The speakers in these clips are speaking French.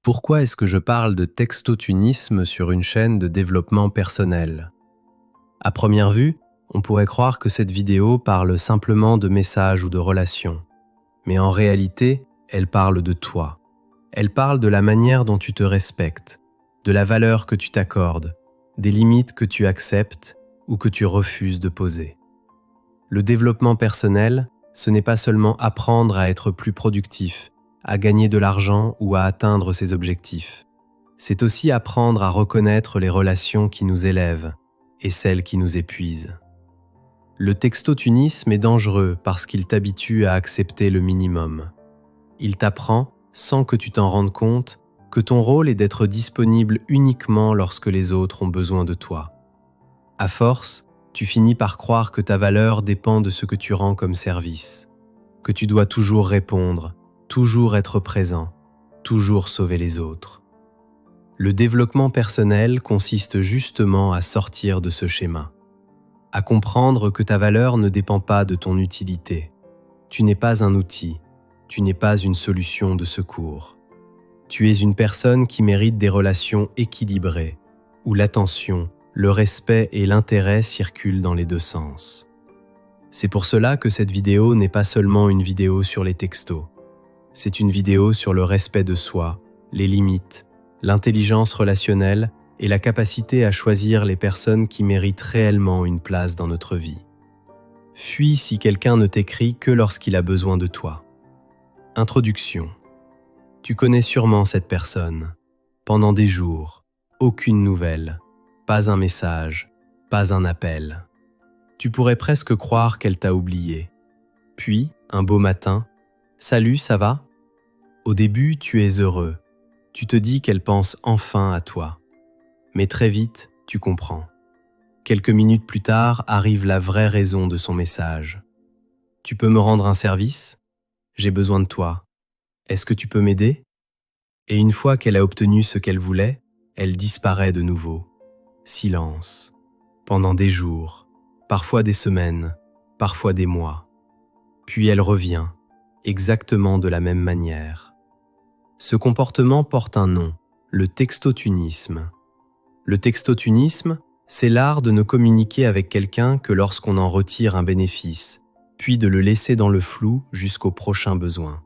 Pourquoi est-ce que je parle de textotunisme sur une chaîne de développement personnel? À première vue, on pourrait croire que cette vidéo parle simplement de messages ou de relations. Mais en réalité, elle parle de toi. Elle parle de la manière dont tu te respectes, de la valeur que tu t'accordes, des limites que tu acceptes ou que tu refuses de poser. Le développement personnel, ce n'est pas seulement apprendre à être plus productif, à gagner de l'argent ou à atteindre ses objectifs. C'est aussi apprendre à reconnaître les relations qui nous élèvent et celles qui nous épuisent. Le textotunisme est dangereux parce qu'il t'habitue à accepter le minimum. Il t'apprend, sans que tu t'en rendes compte, que ton rôle est d'être disponible uniquement lorsque les autres ont besoin de toi. À force, tu finis par croire que ta valeur dépend de ce que tu rends comme service, que tu dois toujours répondre, toujours être présent, toujours sauver les autres. Le développement personnel consiste justement à sortir de ce schéma, à comprendre que ta valeur ne dépend pas de ton utilité. Tu n'es pas un outil, tu n'es pas une solution de secours. Tu es une personne qui mérite des relations équilibrées, où l'attention, le respect et l'intérêt circulent dans les deux sens. C'est pour cela que cette vidéo n'est pas seulement une vidéo sur les textos. C'est une vidéo sur le respect de soi, les limites, l'intelligence relationnelle et la capacité à choisir les personnes qui méritent réellement une place dans notre vie. Fuis si quelqu'un ne t'écrit que lorsqu'il a besoin de toi. Introduction. Tu connais sûrement cette personne. Pendant des jours, aucune nouvelle, pas un message, pas un appel. Tu pourrais presque croire qu'elle t'a oublié. Puis, un beau matin, « Salut, ça va ?» Au début, tu es heureux. Tu te dis qu'elle pense enfin à toi. Mais très vite, tu comprends. Quelques minutes plus tard arrive la vraie raison de son message. « Tu peux me rendre un service ? J'ai besoin de toi. Est-ce que tu peux m'aider ?» Et une fois qu'elle a obtenu ce qu'elle voulait, elle disparaît de nouveau. Silence. Pendant des jours, parfois des semaines, parfois des mois. Puis elle revient, exactement de la même manière. Ce comportement porte un nom, le textotunisme. Le textotunisme, c'est l'art de ne communiquer avec quelqu'un que lorsqu'on en retire un bénéfice, puis de le laisser dans le flou jusqu'au prochain besoin.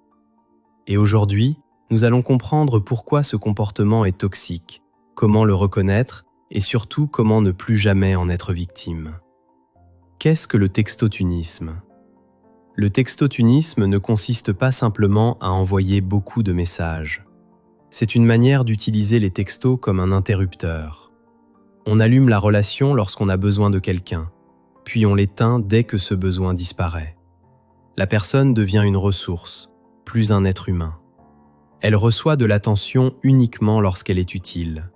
Et aujourd'hui, nous allons comprendre pourquoi ce comportement est toxique, comment le reconnaître et surtout comment ne plus jamais en être victime. Qu'est-ce que le textotunisme ? Le textotunisme ne consiste pas simplement à envoyer beaucoup de messages. C'est une manière d'utiliser les textos comme un interrupteur. On allume la relation lorsqu'on a besoin de quelqu'un, puis on l'éteint dès que ce besoin disparaît. La personne devient une ressource, plus un être humain. Elle reçoit de l'attention uniquement lorsqu'elle est utile,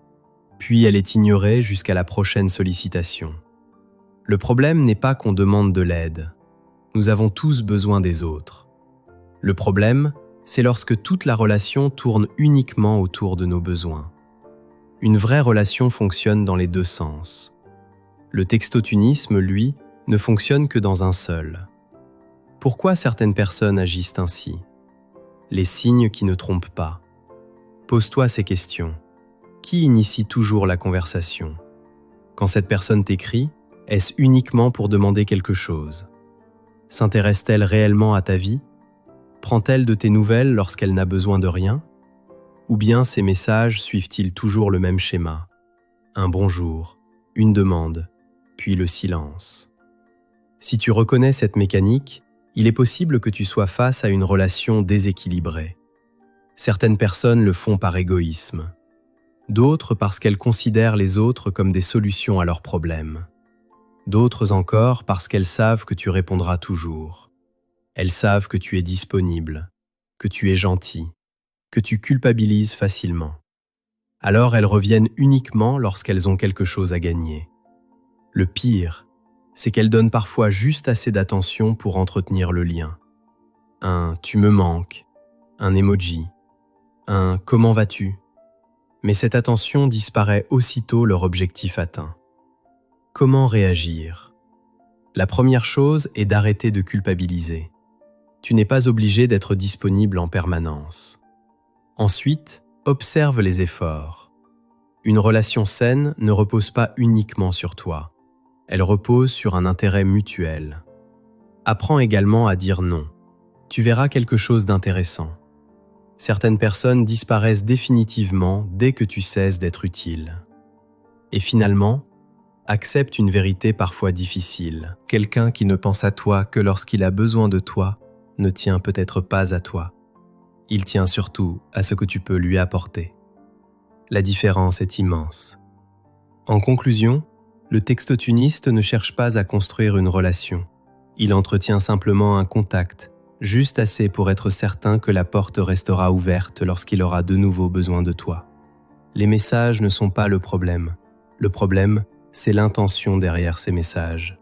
puis elle est ignorée jusqu'à la prochaine sollicitation. Le problème n'est pas qu'on demande de l'aide. Nous avons tous besoin des autres. Le problème, c'est lorsque toute la relation tourne uniquement autour de nos besoins. Une vraie relation fonctionne dans les deux sens. Le textotunisme, lui, ne fonctionne que dans un seul. Pourquoi certaines personnes agissent ainsi ? Les signes qui ne trompent pas. Pose-toi ces questions. Qui initie toujours la conversation ? Quand cette personne t'écrit, est-ce uniquement pour demander quelque chose ? S'intéresse-t-elle réellement à ta vie ? Prend-elle de tes nouvelles lorsqu'elle n'a besoin de rien ? Ou bien ces messages suivent-ils toujours le même schéma ? Un bonjour, une demande, puis le silence. Si tu reconnais cette mécanique, il est possible que tu sois face à une relation déséquilibrée. Certaines personnes le font par égoïsme, d'autres parce qu'elles considèrent les autres comme des solutions à leurs problèmes. D'autres encore parce qu'elles savent que tu répondras toujours. Elles savent que tu es disponible, que tu es gentil, que tu culpabilises facilement. Alors elles reviennent uniquement lorsqu'elles ont quelque chose à gagner. Le pire, c'est qu'elles donnent parfois juste assez d'attention pour entretenir le lien. Un « tu me manques », un emoji, un « comment vas-tu ?» Mais cette attention disparaît aussitôt leur objectif atteint. Comment réagir ? La première chose est d'arrêter de culpabiliser. Tu n'es pas obligé d'être disponible en permanence. Ensuite, Observe les efforts. Une relation saine ne repose pas uniquement sur toi. Elle repose sur un intérêt mutuel. Apprends également à dire non. Tu verras quelque chose d'intéressant. Certaines personnes disparaissent définitivement dès que tu cesses d'être utile. Et finalement, accepte une vérité parfois difficile. Quelqu'un qui ne pense à toi que lorsqu'il a besoin de toi ne tient peut-être pas à toi. Il tient surtout à ce que tu peux lui apporter. La différence est immense. En conclusion, le textotuniste ne cherche pas à construire une relation. Il entretient simplement un contact, juste assez pour être certain que la porte restera ouverte lorsqu'il aura de nouveau besoin de toi. Les messages ne sont pas le problème. Le problème, c'est l'intention derrière ces messages.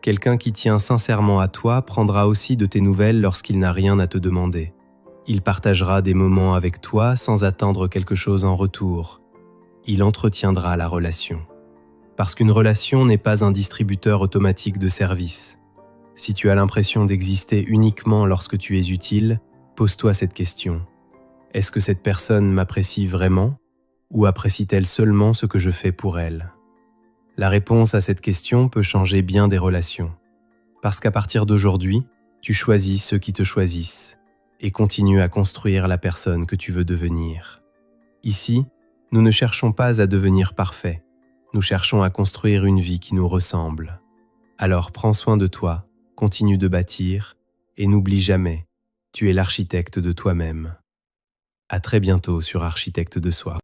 Quelqu'un qui tient sincèrement à toi prendra aussi de tes nouvelles lorsqu'il n'a rien à te demander. Il partagera des moments avec toi sans attendre quelque chose en retour. Il entretiendra la relation. Parce qu'une relation n'est pas un distributeur automatique de services. Si tu as l'impression d'exister uniquement lorsque tu es utile, pose-toi cette question. Est-ce que cette personne m'apprécie vraiment ou apprécie-t-elle seulement ce que je fais pour elle ? La réponse à cette question peut changer bien des relations. Parce qu'à partir d'aujourd'hui, tu choisis ceux qui te choisissent et continues à construire la personne que tu veux devenir. Ici, nous ne cherchons pas à devenir parfaits. Nous cherchons à construire une vie qui nous ressemble. Alors prends soin de toi, continue de bâtir et n'oublie jamais, tu es l'architecte de toi-même. À très bientôt sur Architecte de Soi.